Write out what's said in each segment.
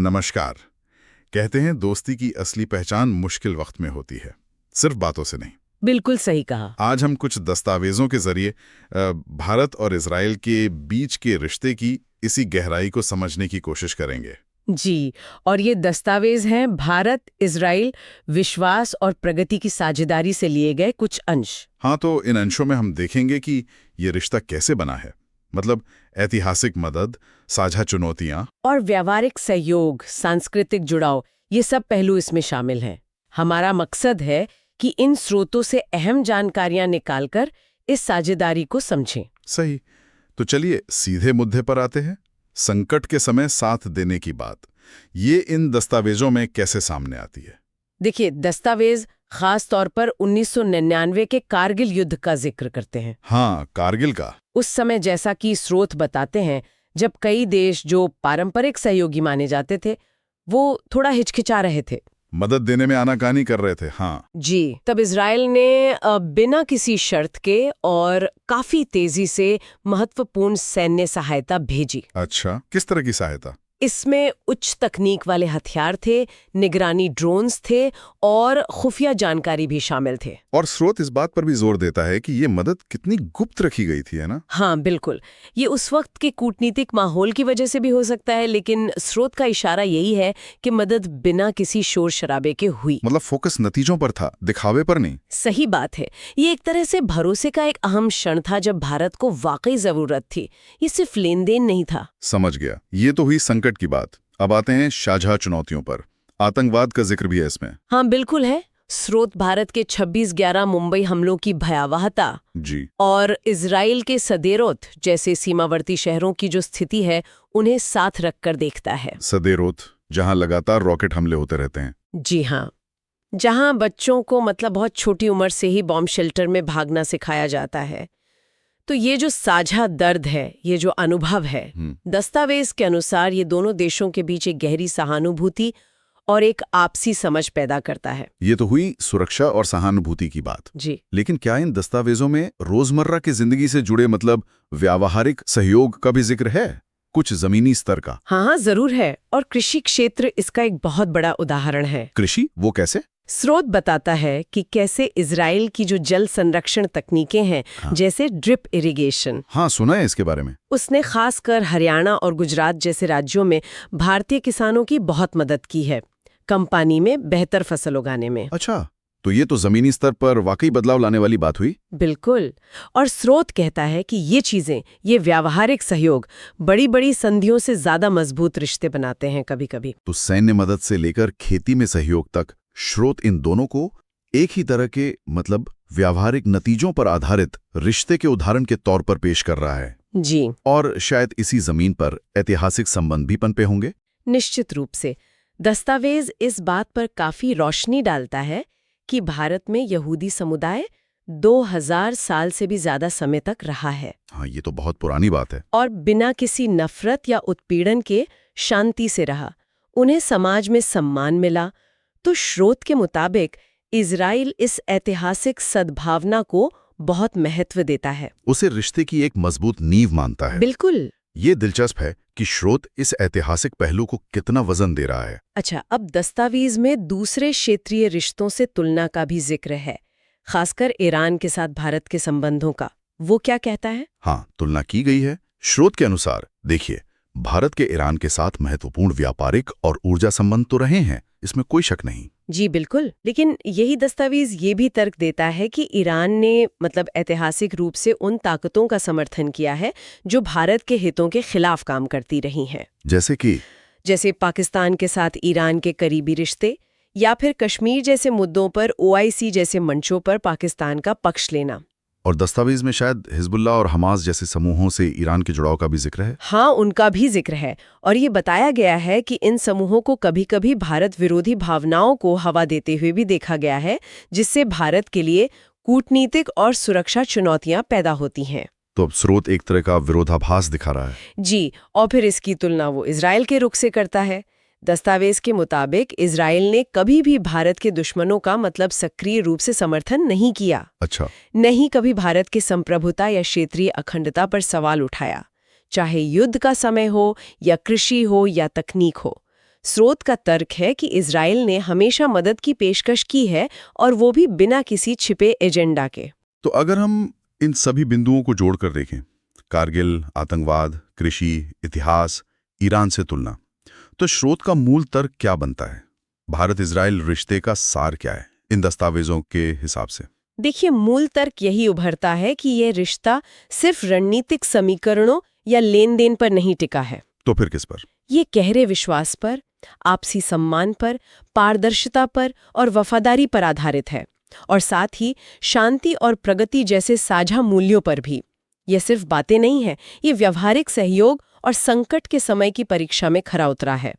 नमस्कार। कहते हैं दोस्ती की असली पहचान मुश्किल वक्त में होती है, सिर्फ बातों से नहीं। बिल्कुल सही कहा। आज हम कुछ दस्तावेजों के जरिए भारत और इजराइल के बीच के रिश्ते की इसी गहराई को समझने की कोशिश करेंगे। जी, और ये दस्तावेज हैं भारत इजराइल विश्वास और प्रगति की साझेदारी से लिए गए कुछ अंश। हाँ, तो इन अंशों में हम देखेंगे कि ये रिश्ता कैसे बना है, मतलब ऐतिहासिक मदद, साझा चुनौतियां और व्यावहारिक सहयोग, सांस्कृतिक जुड़ाव, ये सब पहलू इसमें शामिल हैं। हमारा मकसद है कि इन स्रोतों से अहम जानकारियां निकालकर इस साझेदारी को समझें। सही। तो चलिए सीधे मुद्दे पर आते हैं। संकट के समय साथ देने की बात, ये इन दस्तावेजों में कैसे सामने आती है? देखिए, दस्तावेज खास तौर पर 1999 के कारगिल युद्ध का जिक्र करते हैं। हाँ, कारगिल का। उस समय, जैसा कि स्रोत बताते हैं, जब कई देश जो पारंपरिक सहयोगी माने जाते थे, वो थोड़ा हिचकिचा रहे थे, मदद देने में आनाकानी कर रहे थे। हाँ जी, तब इजराइल ने बिना किसी शर्त के और काफी तेजी से महत्वपूर्ण सैन्य सहायता भेजी। अच्छा, किस तरह की सहायता? इसमें उच्च तकनीक वाले हथियार थे, निगरानी ड्रोन्स थे और खुफिया जानकारी भी शामिल थे। और स्रोत इस बात पर भी जोर देता है कि ये मदद कितनी गुप्त रखी गई थी, है ना? हाँ, बिल्कुल। ये उस वक्त के कूटनीतिक माहौल की वजह से भी हो सकता है, लेकिन स्रोत का इशारा यही है कि मदद बिना किसी शोर शराबे के हुई। मतलब फोकस नतीजों पर था, दिखावे पर नहीं। सही बात है। ये एक तरह से भरोसे का एक अहम क्षण था जब भारत को वाकई जरूरत थी। ये सिर्फ लेन देन नहीं था। समझ गया। ये तो हुई संकट की बात। अब आते हैं साझा चुनौतियों पर। आतंकवाद का जिक्र भी है इसमें। हाँ, बिल्कुल है। स्रोत भारत के 26/11 मुंबई हमलों की भयावहता जी। और इजराइल के सदेरोत जैसे सीमावर्ती शहरों की जो स्थिति है, उन्हें साथ रखकर देखता है। सदेरोत, जहां लगातार रॉकेट हमले होते रहते हैं। जी हाँ, जहां बच्चों को मतलब बहुत छोटी उम्र से ही बॉम्ब शेल्टर में भागना सिखाया जाता है। तो ये जो साझा दर्द है, ये जो अनुभव है, दस्तावेज के अनुसार ये दोनों देशों के बीच एक गहरी सहानुभूति और एक आपसी समझ पैदा करता है। ये तो हुई सुरक्षा और सहानुभूति की बात। जी, लेकिन क्या इन दस्तावेजों में रोजमर्रा की जिंदगी से जुड़े मतलब व्यावहारिक सहयोग का भी जिक्र है, कुछ जमीनी स्तर का? हाँ, जरूर है। और कृषि क्षेत्र इसका एक बहुत बड़ा उदाहरण है। कृषि, वो कैसे? स्रोत बताता है कि कैसे इजराइल की जो जल संरक्षण तकनीकें हैं, जैसे ड्रिप इरिगेशन, हाँ, सुना है इसके बारे में। उसने खासकर हरियाणा और गुजरात जैसे राज्यों में भारतीय किसानों की बहुत मदद की है, कम पानी में बेहतर फसल उगाने में। अच्छा, तो ये तो जमीनी स्तर पर वाकई बदलाव लाने वाली बात हुई। बिल्कुल। और स्रोत कहता है कि ये चीजें, ये व्यावहारिक सहयोग बड़ी बड़ी संधियों से ज्यादा मजबूत रिश्ते बनाते हैं कभी कभी। तो सैन्य मदद से लेकर खेती में सहयोग तक, स्रोत इन दोनों को एक ही तरह के मतलब व्यावहारिक नतीजों पर आधारित रिश्ते के उदाहरण के तौर पर पेश कर रहा है। जी, और शायद इसी जमीन पर ऐतिहासिक संबंध भी पनपे होंगे। निश्चित रूप से। दस्तावेज इस बात पर काफी रोशनी डालता है कि भारत में यहूदी समुदाय 2000 साल से भी ज्यादा समय तक रहा है। हाँ, ये तो बहुत पुरानी बात है। और बिना किसी नफरत या उत्पीड़न के शांति से रहा। उन्हें समाज में सम्मान मिला। तो स्रोत के मुताबिक इजराइल इस ऐतिहासिक सद्भावना को बहुत महत्व देता है, उसे रिश्ते की एक मजबूत नींव मानता है। बिल्कुल। ये दिलचस्प है कि स्रोत इस ऐतिहासिक पहलू को कितना वजन दे रहा है। अच्छा, अब दस्तावेज में दूसरे क्षेत्रीय रिश्तों से तुलना का भी जिक्र है, खासकर ईरान के साथ भारत के संबंधों का। वो क्या कहता है? हाँ, तुलना की गई है। स्रोत के अनुसार देखिए, भारत के ईरान के साथ महत्वपूर्ण व्यापारिक और ऊर्जा संबंध तो रहे हैं, इसमें कोई शक नहीं। जी बिल्कुल। लेकिन यही दस्तावेज ये भी तर्क देता है कि ईरान ने मतलब ऐतिहासिक रूप से उन ताकतों का समर्थन किया है जो भारत के हितों के खिलाफ काम करती रही हैं। जैसे पाकिस्तान के साथ ईरान के करीबी रिश्ते, या फिर कश्मीर जैसे मुद्दों पर OIC जैसे मंचों पर पाकिस्तान का पक्ष लेना। और दस्तावेज में शायद हिजबुल्लाह और हमास जैसे समूहों से ईरान के जुड़ाव का भी जिक्र है। हाँ, उनका भी जिक्र है। और ये बताया गया है कि इन समूहों को कभी-कभी भारत विरोधी भावनाओं को हवा देते हुए भी देखा गया है, जिससे भारत के लिए कूटनीतिक और सुरक्षा चुनौतियां पैदा होती हैं। तो अब स्रोत एक तरह का विरोधाभास दिखा रहा है। जी, और फिर इसकी तुलना वो इजराइल के रुख से करता है। दस्तावेज के मुताबिक इजराइल ने कभी भी भारत के दुश्मनों का मतलब सक्रिय रूप से समर्थन नहीं किया। अच्छा। नहीं कभी भारत की संप्रभुता या क्षेत्रीय अखंडता पर सवाल उठाया, चाहे युद्ध का समय हो या कृषि हो या तकनीक हो। स्रोत का तर्क है कि इजराइल ने हमेशा मदद की पेशकश की है और वो भी बिना किसी छिपे एजेंडा के। तो अगर हम इन सभी बिंदुओं को जोड़कर देखें, कारगिल, आतंकवाद, कृषि, इतिहास, ईरान से तुलना, तो स्रोत का मूल तर्क क्या बनता है? भारत इजराइल रिश्ते का सार क्या है इन दस्तावेजों के हिसाब से? देखिए, मूल तर्क यही उभरता है कि ये रिश्ता सिर्फ रणनीतिक समीकरणों या लेन देन पर नहीं टिका है। तो फिर किस पर? ये गहरे विश्वास पर, आपसी सम्मान पर, पारदर्शिता पर और वफादारी पर आधारित है, और साथ ही शांति और प्रगति जैसे साझा मूल्यों पर भी। ये सिर्फ बातें नहीं हैं, ये व्यावहारिक सहयोग और संकट के समय की परीक्षा में खरा उतरा है।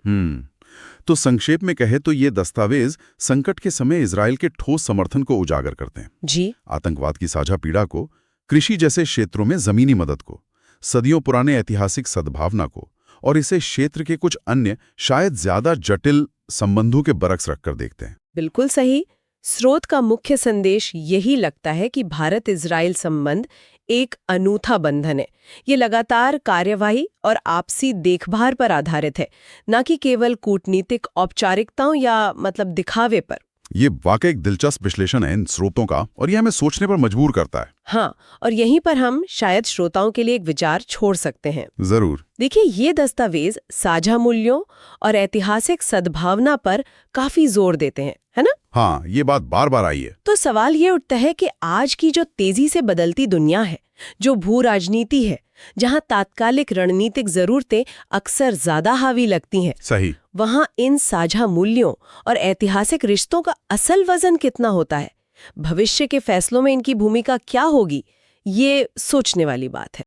तो संक्षेप में कहे तो ये दस्तावेज संकट के समय इजराइल के ठोस समर्थन को उजागर करते हैं। जी। आतंकवाद की साझा पीड़ा को, कृषि जैसे क्षेत्रों में जमीनी मदद को, सदियों पुराने ऐतिहासिक सद्भावना को, और इसे क्षेत्र के कुछ अन्य शायद ज्यादा जटिल संबंधों के बरक्स रखकर देखते हैं। बिल्कुल सही। स्रोत का मुख्य संदेश यही लगता है कि भारत इजराइल संबंध एक अनूठा बंधन है। ये लगातार कार्यवाही और आपसी देखभाल पर आधारित है, न कि केवल कूटनीतिक औपचारिकताओं या दिखावे पर। ये वाकई एक दिलचस्प विश्लेषण है इन स्रोतों का, और ये हमें सोचने पर मजबूर करता है। हाँ, और यहीं पर हम शायद श्रोताओं के लिए एक विचार छोड़ सकते हैं। जरूर। देखिए, ये दस्तावेज साझा मूल्यों और ऐतिहासिक सद्भावना पर काफी जोर देते हैं, है ना? हाँ, ये बात बार बार आई है। तो सवाल ये उठता है कि आज की जो तेजी से बदलती दुनिया है, जो भू राजनीति है, जहां तात्कालिक रणनीतिक जरूरतें अक्सर ज्यादा हावी लगती हैं, सही, वहां इन साझा मूल्यों और ऐतिहासिक रिश्तों का असल वजन कितना होता है? भविष्य के फैसलों में इनकी भूमिका क्या होगी? ये सोचने वाली बात है।